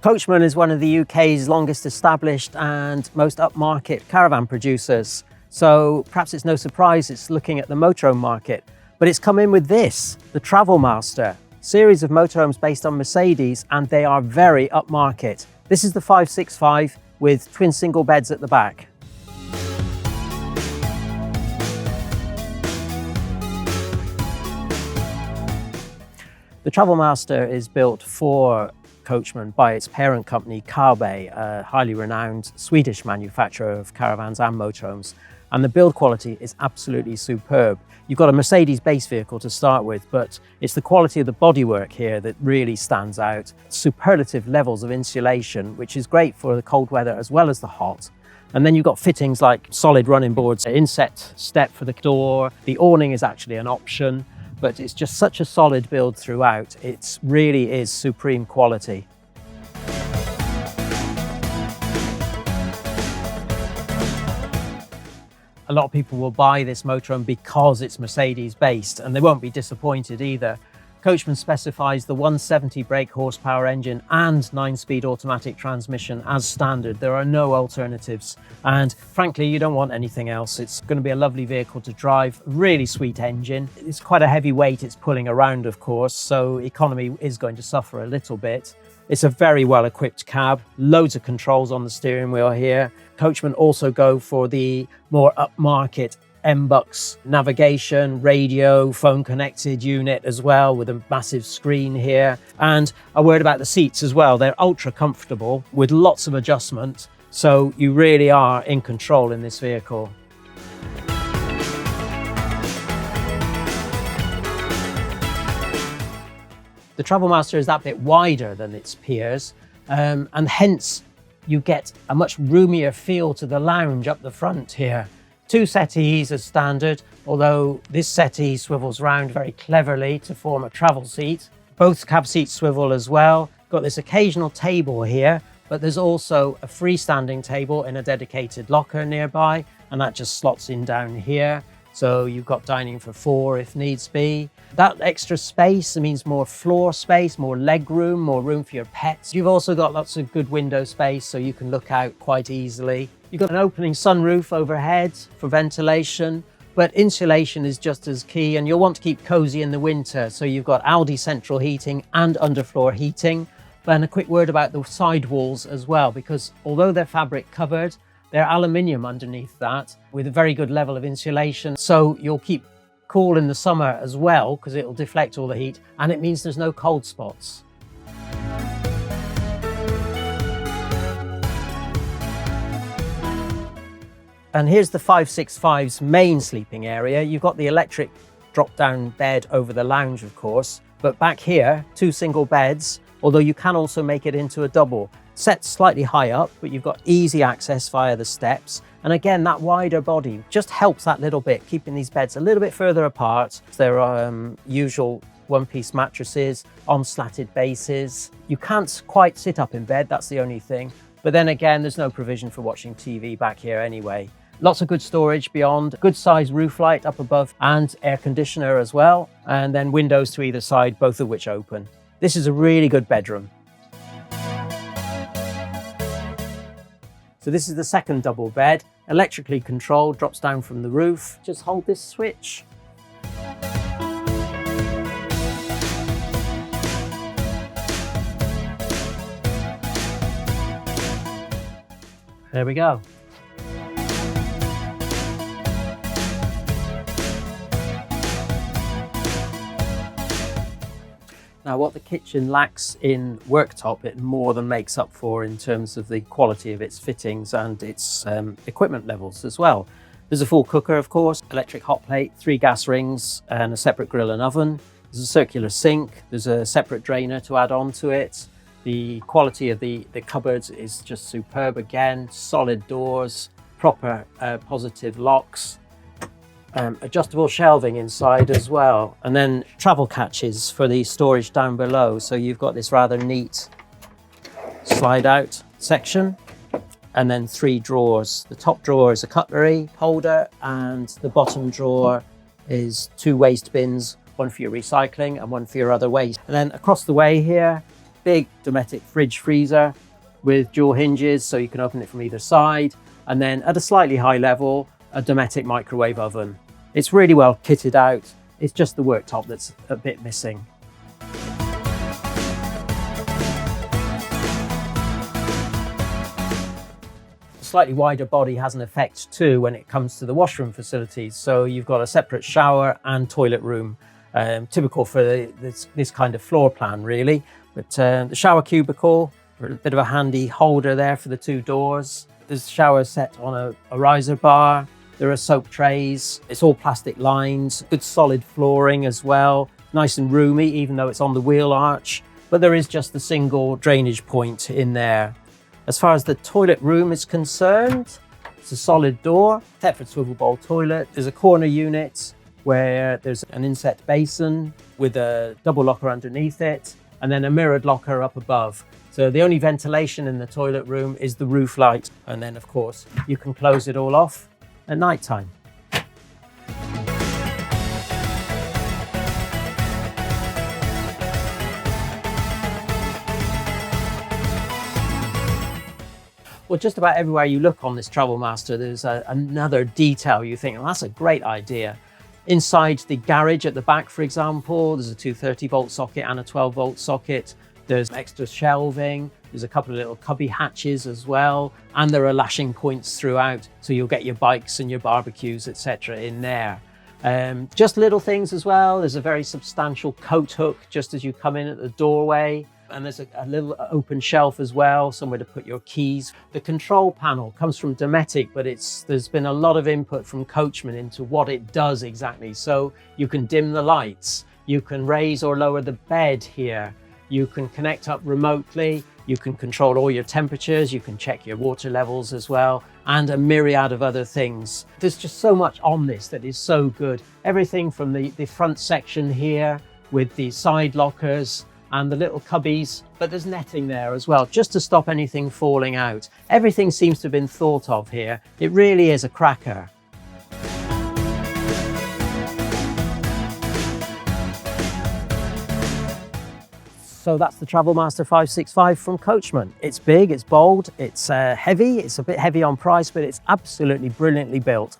Coachman is one of the UK's longest established and most upmarket caravan producers. So perhaps it's no surprise it's looking at the motorhome market, but it's come in with this, the Travel Master, series of motorhomes based on Mercedes, and they are very upmarket. This is the 565 with twin single beds at the back. The Travel Master is built for Coachman by its parent company Caravan, a highly renowned Swedish manufacturer of caravans and motorhomes. And the build quality is absolutely superb. You've got a Mercedes base vehicle to start with, but it's the quality of the bodywork here that really stands out. Superlative levels of insulation, which is great for the cold weather as well as the hot. And then you've got fittings like solid running boards, an inset step for the door. The awning is actually an option, but it's just such a solid build throughout. It really is supreme quality. A lot of people will buy this motorhome because it's Mercedes based, and they won't be disappointed either. Coachman specifies the 170 brake horsepower engine and 9-speed automatic transmission as standard. There are no alternatives. And frankly, you don't want anything else. It's going to be a lovely vehicle to drive, really sweet engine. It's quite a heavy weight it's pulling around, of course, so economy is going to suffer a little bit. It's a very well equipped cab, loads of controls on the steering wheel here. Coachman also go for the more upmarket MBUX navigation, radio, phone connected unit as well, with a massive screen here. And a word about the seats as well. They're ultra comfortable with lots of adjustment. So you really are in control in this vehicle. The Travel Master is that bit wider than its peers, and hence you get a much roomier feel to the lounge up the front here. 2 settees as standard, although this settee swivels round very cleverly to form a travel seat. Both cab seats swivel as well. Got this occasional table here, but there's also a freestanding table in a dedicated locker nearby, and that just slots in down here. So you've got dining for 4 if needs be. That extra space means more floor space, more leg room, more room for your pets. You've also got lots of good window space so you can look out quite easily. You've got an opening sunroof overhead for ventilation, but insulation is just as key, and you'll want to keep cozy in the winter. So you've got Aldi central heating and underfloor heating. And a quick word about the side walls as well, because although they're fabric covered, they're aluminium underneath that with a very good level of insulation. So you'll keep cool in the summer as well, because it'll deflect all the heat, and it means there's no cold spots. And here's the 565's main sleeping area. You've got the electric drop-down bed over the lounge, of course, but back here, 2 single beds, although you can also make it into a double. Set slightly high up, but you've got easy access via the steps. And again, that wider body just helps that little bit, keeping these beds a little bit further apart. There are usual one-piece mattresses on slatted bases. You can't quite sit up in bed, that's the only thing. But then again, there's no provision for watching TV back here anyway. Lots of good storage beyond, good size roof light up above, and air conditioner as well. And then windows to either side, both of which open. This is a really good bedroom. So this is the second double bed, electrically controlled, drops down from the roof. Just hold this switch. There we go. Now, what the kitchen lacks in worktop, it more than makes up for in terms of the quality of its fittings and its equipment levels as well. There's a full cooker, of course, electric hot plate, 3 gas rings, and a separate grill and oven. There's a circular sink. There's a separate drainer to add on to it. The quality of the cupboards is just superb again. Solid doors, proper positive locks. Adjustable shelving inside as well, and then travel catches for the storage down below. So you've got this rather neat slide out section, and then 3 drawers. The top drawer is a cutlery holder, and the bottom drawer is 2 waste bins, one for your recycling and one for your other waste. And then across the way here, big Dometic fridge freezer with dual hinges, so you can open it from either side. And then at a slightly high level, a Dometic microwave oven. It's really well kitted out. It's just the worktop that's a bit missing. Slightly wider body has an effect too when it comes to the washroom facilities. So you've got a separate shower and toilet room, typical for this kind of floor plan really. But the shower cubicle, a bit of a handy holder there for the 2 doors. There's a shower set on a riser bar. There are soap trays. It's all plastic lines, good solid flooring as well. Nice and roomy, even though it's on the wheel arch. But there is just a single drainage point in there. As far as the toilet room is concerned, it's a solid door, Thetford swivel bowl toilet. There's a corner unit where there's an inset basin with a double locker underneath it, and then a mirrored locker up above. So the only ventilation in the toilet room is the roof light. And then of course, you can close it all off at night time. Well, just about everywhere you look on this Travel Master, there's another detail you think, well, that's a great idea. Inside the garage at the back, for example, there's a 230-volt socket and a 12-volt socket. There's extra shelving. There's a couple of little cubby hatches as well. And there are lashing points throughout, so you'll get your bikes and your barbecues, etc. in there. Just little things as well. There's a very substantial coat hook just as you come in at the doorway. And there's a little open shelf as well, somewhere to put your keys. The control panel comes from Dometic, but there's been a lot of input from Coachman into what it does exactly. So you can dim the lights, you can raise or lower the bed here, you can connect up remotely, you can control all your temperatures, you can check your water levels as well, and a myriad of other things. There's just so much on this that is so good. Everything from the front section here with the side lockers, and the little cubbies, but there's netting there as well, just to stop anything falling out. Everything seems to have been thought of here. It really is a cracker. So that's the Travel Master 565 from Coachman. It's big, it's bold, it's heavy, it's a bit heavy on price, but it's absolutely brilliantly built.